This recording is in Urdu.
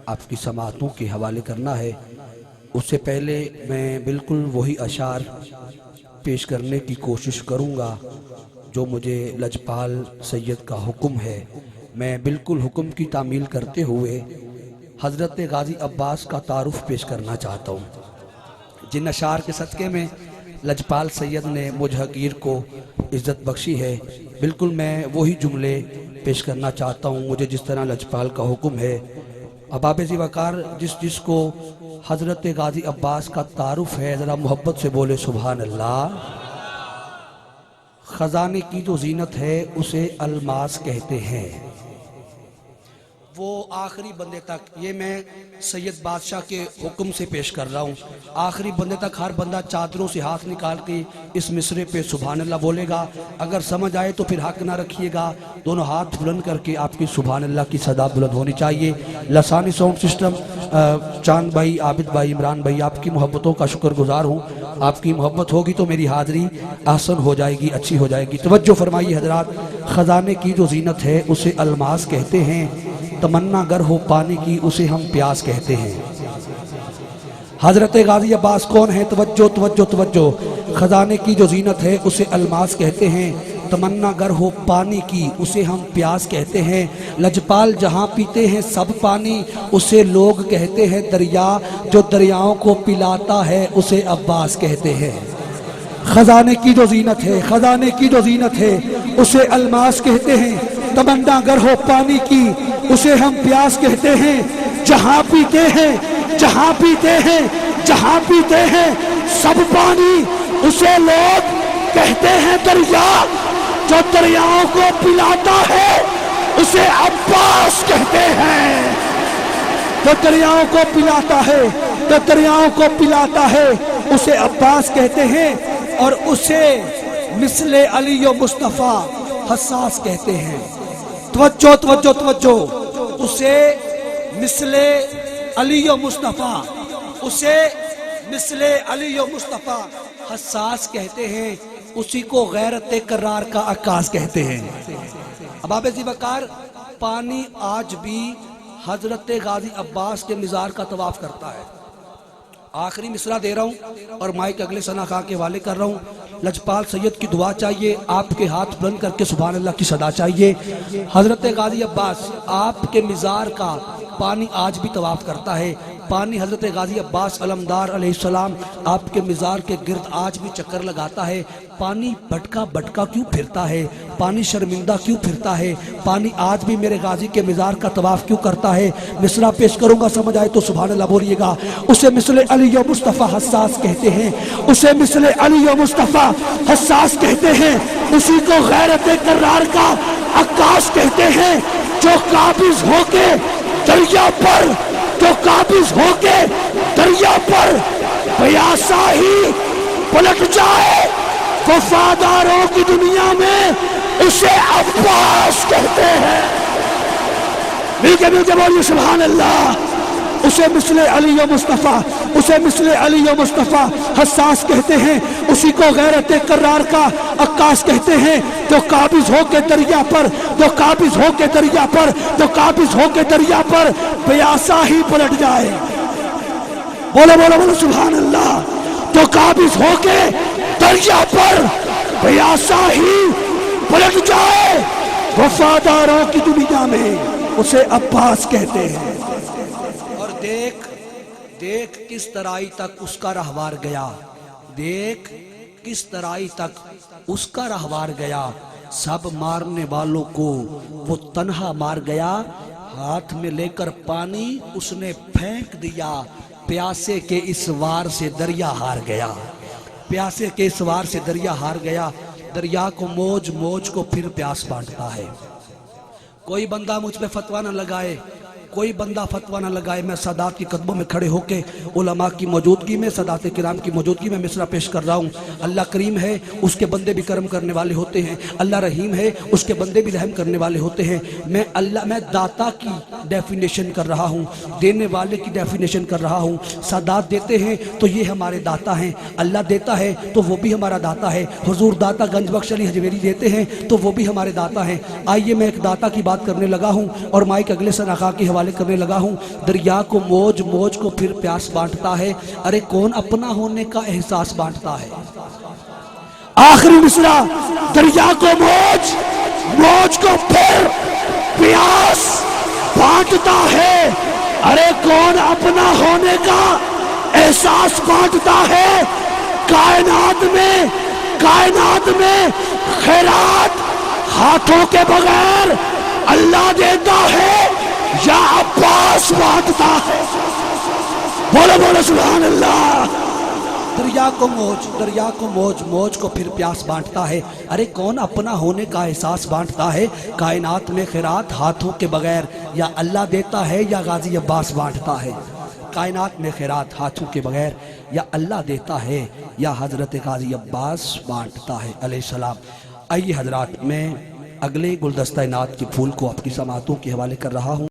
آپ کی سماعتوں کے حوالے کرنا ہے، اس سے پہلے میں بالکل وہی اشعار پیش کرنے کی کوشش کروں گا جو مجھے لجپال سید کا حکم ہے۔ میں بالکل حکم کی تعمیل کرتے ہوئے حضرت غازی عباس کا تعارف پیش کرنا چاہتا ہوں، جن اشعار کے صدقے میں لجپال سید نے مجھ حقیر کو عزت بخشی ہے۔ بالکل میں وہی جملے پیش کرنا چاہتا ہوں مجھے جس طرح لجپال کا حکم ہے۔ احباب ذی وقار، جس کو حضرت غازی عباس کا تعارف ہے، ذرا محبت سے بولے سبحان اللہ۔ خزانے کی جو زینت ہے اسے الماس کہتے ہیں، وہ آخری بندے تک، یہ میں سید بادشاہ کے حکم سے پیش کر رہا ہوں، آخری بندے تک ہر بندہ چادروں سے ہاتھ نکال کے اس مصرے پہ سبحان اللہ بولے گا۔ اگر سمجھ آئے تو پھر حق نہ رکھیے گا، دونوں ہاتھ بلند کر کے آپ کی سبحان اللہ کی صدا بلند ہونی چاہیے۔ لسانی ساؤنڈ سسٹم، چاند بھائی، عابد بھائی، عمران بھائی، آپ کی محبتوں کا شکر گزار ہوں۔ آپ کی محبت ہوگی تو میری حاضری آسن ہو جائے گی، اچھی ہو جائے گی۔ توجہ فرمائیے حضرات، خزانے کی جو زینت ہے اسے الماس کہتے ہیں، تمنا گر ہو پانی کی اسے ہم پیاس کہتے ہیں۔ حضرت غازی عباس کون ہے؟ توجہ توجہ توجہ۔ خزانے کی جو زینت ہے اسے الماس کہتے ہیں، تمنا گر ہو پانی کی اسے ہم پیاس کہتے ہیں۔ لجپال جہاں پیتے ہیں سب پانی اسے لوگ کہتے ہیں دریا، جو دریاؤں کو پلاتا ہے اسے عباس کہتے ہیں۔ خزانے کی جو زینت ہے، خزانے کی جو زینت ہے اسے الماس کہتے ہیں، تمنا گر ہو پانی کی اسے ہم پیاس کہتے ہیں۔ جہاں پیتے ہیں، جہاں پیتے ہیں، جہاں پیتے ہیں سب پانی اسے لوگ کہتے ہیں دریا، جو دریاؤں کو پلاتا ہے اسے عباس کہتے ہیں۔ جو دریاؤں کو پلاتا ہے، جو دریاؤں کو پلاتا ہے اسے عباس کہتے ہیں، اور اسے مثل علی و مصطفیٰ حساس کہتے ہیں۔ توجہ توجہ توجہ، اسے مثل علی و مصطفیٰ، اسے مثل علی و مصطفیٰ حساس کہتے ہیں، اسی کو غیرت کرار کا عکاس کہتے ہیں۔ احباب ذی وقار، پانی آج بھی حضرت غازی عباس کے مزار کا طواف کرتا ہے۔ آخری مصرع دے رہا ہوں اور مائک اگلے ثنا خواہ کے حوالے کر رہا ہوں۔ لجپال سید کی دعا چاہیے، آپ کے ہاتھ بلند کر کے سبحان اللہ کی صدا چاہیے۔ حضرت غازی عباس آپ کے مزار کا پانی آج بھی طواف کرتا ہے۔ پانی حضرت غازی عباس علمدار علیہ السلام آپ کے مزار کے گرد آج بھی چکر لگاتا ہے۔ پانی بھٹکا بھٹکا کیوں پھرتا ہے؟ پانی شرمندہ کیوں پھرتا ہے؟ پانی آج بھی میرے غازی کے مزار کا طواف کیوں کرتا ہے؟ مصرع پیش کروں گا، سمجھ آئے تو سبحان اللہ بولیے گا۔ اسے مثل علی و مصطفیٰ حساس کہتے ہیں، اسے مثل علی و مصطفیٰ حساس کہتے ہیں، اسی کو غیرت کرار کا عکاس کہتے ہیں۔ جو قابض ہو کے دریا پر، جو قابض ہو کے دریا پر پیاسا ہی پلٹ جائے، وفاداروں کی دنیا میں اسے عباس کہتے ہیں۔ مل کے بولیے سبحان اللہ۔ اسے مثل علی و مصطفیٰ، اسے مثل علی و مصطفیٰ حساس کہتے ہیں، اسی کو غیرت کرار کا عکاس کہتے ہیں۔ جو قابض ہو کے دریا پر، جو قابض ہو کے دریا پر، جو قابض ہو کے دریا پر پیاسا ہی پلٹ جائے۔ بولو بولو بولو سبحان اللہ۔ جو قابض ہو کے دریا پر پیاسا ہی پلٹ جائے، وفاداروں کی دنیا میں اسے عباس کہتے ہیں۔ اور دیکھ دیکھ کس ترائی تک اس کا رہوار گیا، دیکھ کس ترائی تک اس کا رہوار گیا، سب مارنے والوں کو وہ تنہا مار گیا، ہاتھ میں لے کر پانی اس نے پھینک دیا، پیاسے کے اس وار سے دریا ہار گیا، پیاسے کے اس وار سے دریا ہار گیا۔ دریا کو موج موج کو پھر پیاس بانٹتا ہے۔ کوئی بندہ مجھ پہ فتویٰ نہ لگائے، کوئی بندہ فتویٰ نہ لگائے، میں سادات کی قدموں میں کھڑے ہو کے علماء کی موجودگی میں، سادات کرام کی موجودگی میں مصرع پیش کر رہا ہوں۔ اللہ کریم ہے، اس کے بندے بھی کرم کرنے والے ہوتے ہیں، اللہ رحیم ہے، اس کے بندے بھی رحم کرنے والے ہوتے ہیں۔ میں داتا کی ڈیفینیشن کر رہا ہوں، دینے والے کی ڈیفینیشن کر رہا ہوں۔ سادات دیتے ہیں تو یہ ہمارے داتا ہیں، اللہ دیتا ہے تو وہ بھی ہمارا داتا ہے۔ حضور داتا گنج بخش علی حجویری دیتے ہیں تو وہ بھی ہمارے داتا ہیں۔ آئیے میں ایک داتا کی بات کرنے لگا ہوں اور مائک اگلے ثنا خواہ کے حوالے کرنے لگا ہوں. دریا کو موج، موج کو پھر پیاس بانٹتا ہے، ارے کون اپنا ہونے کا احساس بانٹتا ہے. آخری مصرع، دریا کو موج، موج کو پھر پیاس بانٹتا ہے، ارے کون اپنا ہونے کا احساس بانٹتا ہے. کائنات میں خیرات ہاتھوں کے بغیر اللہ دیتا ہے یا عباس بانٹتا ہے؟ بولو بولو سبحان اللہ. دریا کو موج، موج کو پھر پیاس بانٹتا ہے، ارے کون اپنا ہونے کا احساس بانٹتا ہے. کائنات میں خیرات ہاتھوں کے بغیر یا اللہ دیتا ہے یا غازی عباس بانٹتا ہے. کائنات میں خیرات ہاتھوں کے بغیر یا اللہ دیتا ہے یا حضرت غازی عباس بانٹتا ہے علیہ السلام. آئیے حضرات، میں اگلے گلدستہ نعت کے پھول کو آپ کی سماعتوں کے حوالے کر رہا ہوں.